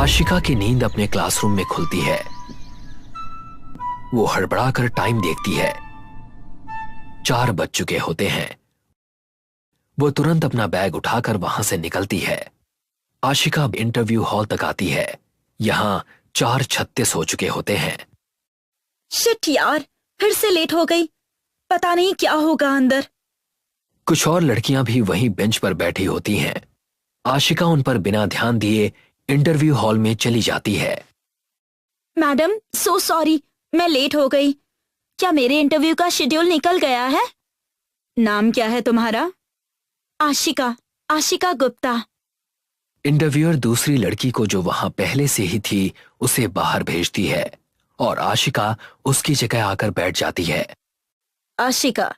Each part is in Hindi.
आशिका की नींद अपने क्लासरूम में खुलती है। वो हड़बड़ाकर टाइम देखती है। 4 बज चुके होते हैं। वो तुरंत अपना बैग उठाकर वहां से निकलती है। आशिका इंटरव्यू हॉल तक आती है। यहां 4:36 हो चुके होते हैं। शिट यार, फिर से लेट हो गई। पता नहीं क्या होगा अंदर। कुछ और लड़कियां भी वहीं बेंच पर बैठी होती हैं। आशिका उन पर बिना ध्यान दिए इंटरव्यू हॉल में चली जाती है। मैडम, सो सॉरी, मैं लेट हो गई। क्या मेरे इंटरव्यू का शेड्यूल निकल गया है? नाम क्या है तुम्हारा? आशिका, आशिका गुप्ता। इंटरव्यूअर दूसरी लड़की को, जो वहां पहले से ही थी, उसे बाहर भेजती है और आशिका उसकी जगह आकर बैठ जाती है। आशिका,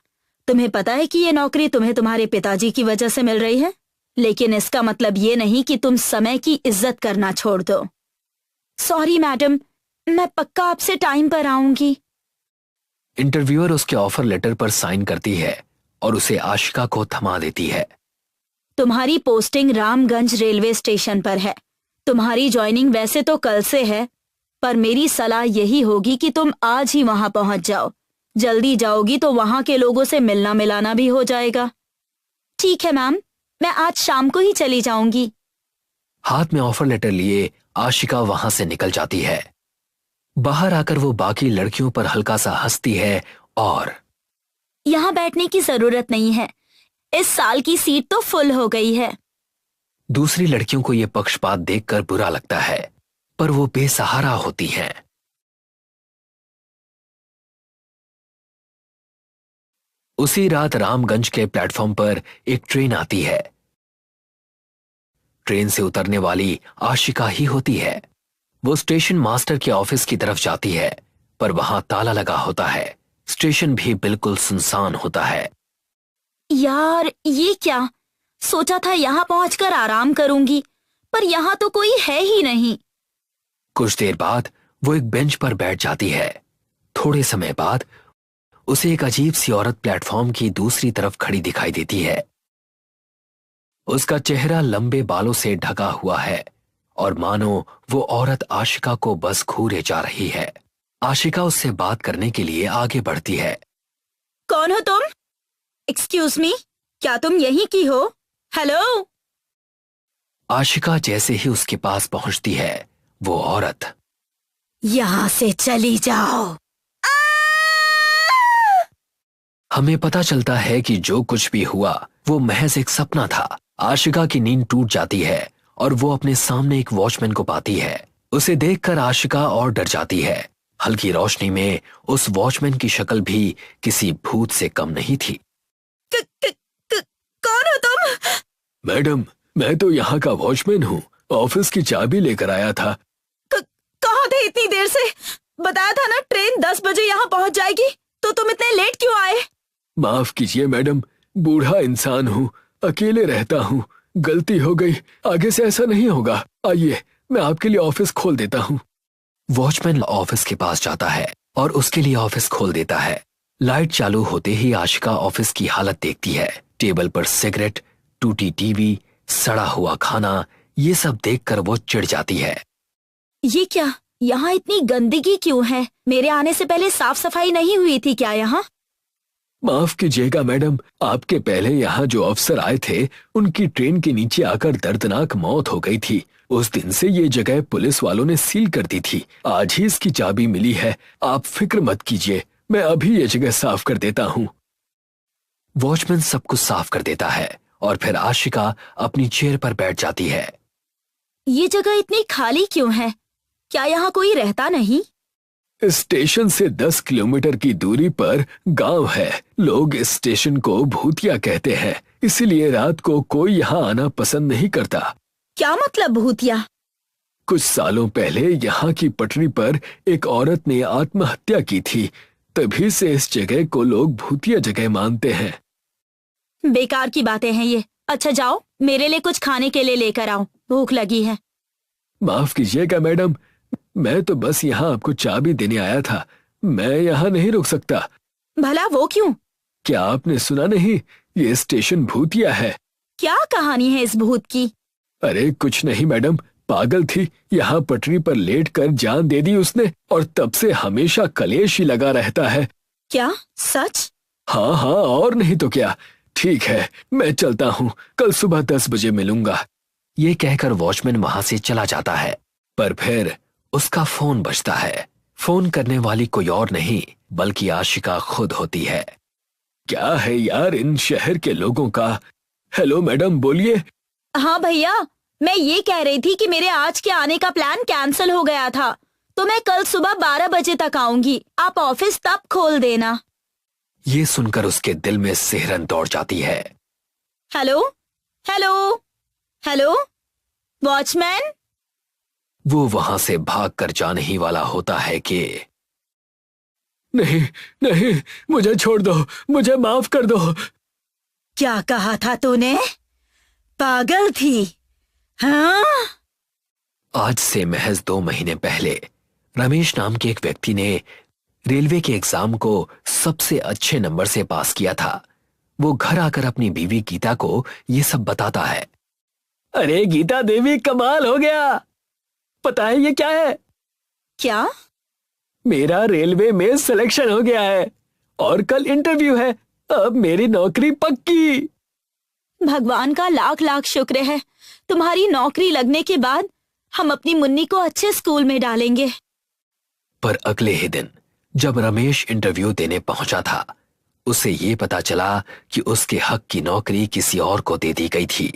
तुम्हें पता है कि ये नौकरी तुम्हें तुम्हारे पिताजी की वजह से मिल रही है, लेकिन इसका मतलब ये नहीं कि तुम समय की इज्जत करना छोड़ दो। सॉरी मैडम, मैं पक्का आपसे टाइम पर आऊंगी। इंटरव्यूअर उसके ऑफर लेटर पर साइन करती है और उसे आशिका को थमा देती है। तुम्हारी पोस्टिंग रामगंज रेलवे स्टेशन पर है। तुम्हारी ज्वाइनिंग वैसे तो कल से है, पर मेरी सलाह यही होगी कि तुम आज ही वहां पहुंच जाओ। जल्दी जाओगी तो वहां के लोगों से मिलना मिलाना भी हो जाएगा। ठीक है मैम, मैं आज शाम को ही चली जाऊंगी। हाथ में ऑफर लेटर लिए आशिका वहां से निकल जाती है। बाहर आकर वो बाकी लड़कियों पर हल्का सा हंसती है और यहाँ बैठने की जरूरत नहीं है, इस साल की सीट तो फुल हो गई है। दूसरी लड़कियों को यह पक्षपात देखकर बुरा लगता है, पर वो बेसहारा होती हैं। उसी रात रामगंज के प्लेटफॉर्म पर एक ट्रेन आती है। ट्रेन से उतरने वाली आशिका ही होती है। वो स्टेशन मास्टर के ऑफिस की तरफ जाती है, पर वहां ताला लगा होता है। स्टेशन भी बिल्कुल सुनसान होता है। यार, ये क्या? सोचा था यहाँ पहुंचकर आराम करूंगी, पर यहाँ तो कोई है ही नहीं। कुछ देर बाद वो एक बेंच पर बैठ जाती है। थोड़े समय बाद उसे एक अजीब सी औरत प्लेटफॉर्म की दूसरी तरफ खड़ी दिखाई देती है। उसका चेहरा लंबे बालों से ढका हुआ है और मानो वो औरत आशिका को बस घूरे जा रही है। आशिका उससे बात करने के लिए आगे बढ़ती है। कौन हो तुम? एक्सक्यूज मी, क्या तुम यहीं की हो? हेलो। आशिका जैसे ही उसके पास पहुंचती है, वो औरत, यहाँ से चली जाओ। हमें पता चलता है कि जो कुछ भी हुआ वो महज एक सपना था। आशिका की नींद टूट जाती है और वो अपने सामने एक वॉचमैन को पाती है। उसे देखकर आशिका और डर जाती है। हल्की रोशनी में उस वॉचमैन की शक्ल भी किसी भूत से कम नहीं थी। कौन हो तुम? मैडम, मैं तो यहाँ का वॉचमैन हूँ। ऑफिस की चाबी लेकर आया था। कहाँ थे इतनी देर से? बताया था ना ट्रेन 10 बजे यहाँ पहुँच जाएगी, तो तुम इतने लेट क्यों आए? माफ कीजिए मैडम, बूढ़ा इंसान हूँ, अकेले रहता हूँ, गलती हो गई। आगे से ऐसा नहीं होगा। आइए, मैं आपके लिए ऑफिस खोल देता हूँ। वॉचमैन ऑफिस के पास जाता है और उसके लिए ऑफिस खोल देता है। लाइट चालू होते ही आशिका ऑफिस की हालत देखती है। टेबल पर सिगरेट, टूटी टीवी, सड़ा हुआ खाना, ये सब देखकर वो चिढ़ जाती है। ये क्या? यहाँ इतनी गंदगी क्यों है? मेरे आने से पहले साफ सफाई नहीं हुई थी क्या यहाँ? माफ कीजिएगा मैडम, आपके पहले यहाँ जो अफसर आए थे, उनकी ट्रेन के नीचे आकर दर्दनाक मौत हो गई थी। उस दिन से ये जगह पुलिस वालों ने सील कर दी थी। आज ही इसकी चाबी मिली है। आप फिक्र मत कीजिए, मैं अभी ये जगह साफ कर देता हूँ। वॉचमैन सब कुछ साफ कर देता है और फिर आशिका अपनी चेयर पर बैठ जाती है। ये जगह इतनी खाली क्यों है? क्या यहाँ कोई रहता नहीं? स्टेशन से 10 किलोमीटर की दूरी पर गांव है। लोग इस स्टेशन को भूतिया कहते हैं, इसीलिए रात को कोई यहाँ आना पसंद नहीं करता। क्या मतलब भूतिया? कुछ सालों पहले यहाँ की पटरी पर एक औरत ने आत्महत्या की थी, तभी से इस जगह को लोग भूतिया जगह मानते हैं। बेकार की बातें हैं ये। अच्छा जाओ, मेरे लिए कुछ खाने के लिए लेकर आओ, भूख लगी है। माफ कीजिएगा मैडम, मैं तो बस यहाँ आपको चाबी देने आया था। मैं यहाँ नहीं रुक सकता। भला वो क्यों? क्या आपने सुना नहीं, ये स्टेशन भूतिया है। क्या कहानी है इस भूत की? अरे कुछ नहीं मैडम, पागल थी, यहाँ पटरी पर लेट कर जान दे दी उसने, और तब से हमेशा कलेश ही लगा रहता है। क्या सच? हाँ हाँ, और नहीं तो क्या। ठीक है, मैं चलता हूँ, कल सुबह 10 बजे मिलूंगा। ये कहकर वॉचमैन वहां से चला जाता है, पर फिर उसका फोन बजता है। फोन करने वाली कोई और नहीं बल्कि आशिका खुद होती है। क्या है यार इन शहर के लोगों का। हेलो मैडम, बोलिए। हाँ भैया, मैं ये कह रही थी कि मेरे आज के आने का प्लान कैंसिल हो गया था, तो मैं कल सुबह 12 बजे तक आऊंगी। आप ऑफिस तब खोल देना। ये सुनकर उसके दिल में सिहरन दौड़ जाती है। Hello hello hello, watchman. वो वहां से भागकर जाने ही वाला होता है कि नहीं नहीं, मुझे छोड़ दो, मुझे माफ कर दो। क्या कहा था तूने? पागल थी, हाँ? आज से महज 2 महीने पहले रमेश नाम के एक व्यक्ति ने रेलवे के एग्जाम को सबसे अच्छे नंबर से पास किया था। वो घर आकर अपनी बीवी गीता को ये सब बताता है। अरे गीता देवी, कमाल हो गया। पता है ये क्या है? क्या? मेरा रेलवे में सिलेक्शन हो गया है और कल इंटरव्यू है। अब मेरी नौकरी पक्की। भगवान का लाख लाख शुक्र है। तुम्हारी नौकरी लगने के बाद हम अपनी मुन्नी को अच्छे स्कूल में डालेंगे। पर अगले ही दिन जब रमेश इंटरव्यू देने पहुंचा था, उसे ये पता चला कि उसके हक की नौकरी किसी और को दे दी गई थी,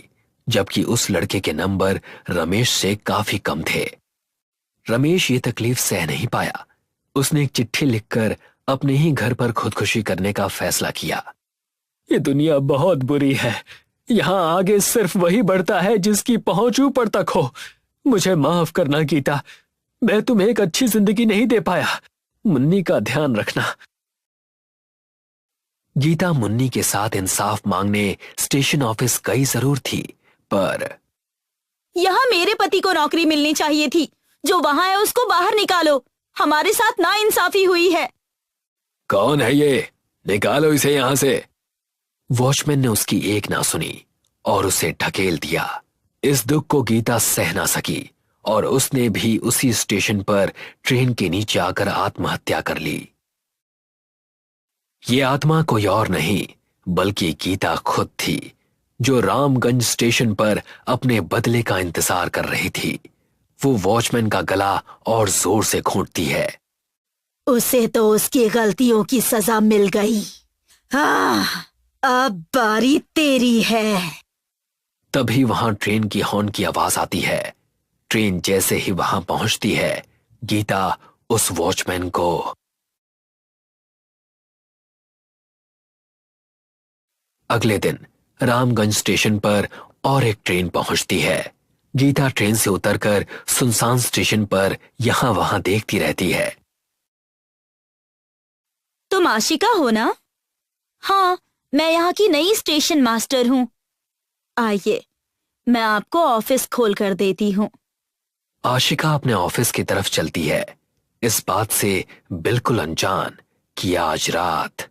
जबकि उस लड़के के नंबर रमेश से काफी कम थे। रमेश ये तकलीफ सह नहीं पाया। उसने एक चिट्ठी लिखकर अपने ही घर पर खुदकुशी करने का फैसला किया। ये दुनिया बहुत बुरी है। यहाँ आगे सिर्फ वही बढ़ता है जिसकी पहुंच ऊपर तक हो। मुझे माफ करना गीता, मैं तुम्हें एक अच्छी जिंदगी नहीं दे पाया। मुन्नी का ध्यान रखना। गीता मुन्नी के साथ इंसाफ मांगने स्टेशन ऑफिस गई जरूर थी, पर यहाँ मेरे पति को नौकरी मिलनी चाहिए थी। जो वहां है उसको बाहर निकालो। हमारे साथ नाइंसाफी हुई है। कौन है ये? निकालो इसे यहां से। वॉचमैन ने उसकी एक ना सुनी और उसे ढकेल दिया। इस दुख को गीता सह ना सकी और उसने भी उसी स्टेशन पर ट्रेन के नीचे आकर आत्महत्या कर ली। ये आत्मा कोई और नहीं बल्कि गीता खुद थी, जो रामगंज स्टेशन पर अपने बदले का इंतजार कर रही थी। वो वॉचमैन का गला और जोर से घोंटती है। उसे तो उसकी गलतियों की सजा मिल गई। अब बारी तेरी है। तभी वहां ट्रेन की हॉर्न की आवाज आती है। ट्रेन जैसे ही वहां पहुंचती है, गीता उस वॉचमैन को अगले दिन रामगंज स्टेशन पर और एक ट्रेन पहुंचती है। गीता ट्रेन से उतरकर सुनसान स्टेशन पर यहां वहां देखती रहती है। तुम आशिका हो ना? हाँ, मैं यहाँ की नई स्टेशन मास्टर हूँ। आइए, मैं आपको ऑफिस खोल कर देती हूँ। आशिका अपने ऑफिस की तरफ चलती है, इस बात से बिल्कुल अनजान कि आज रात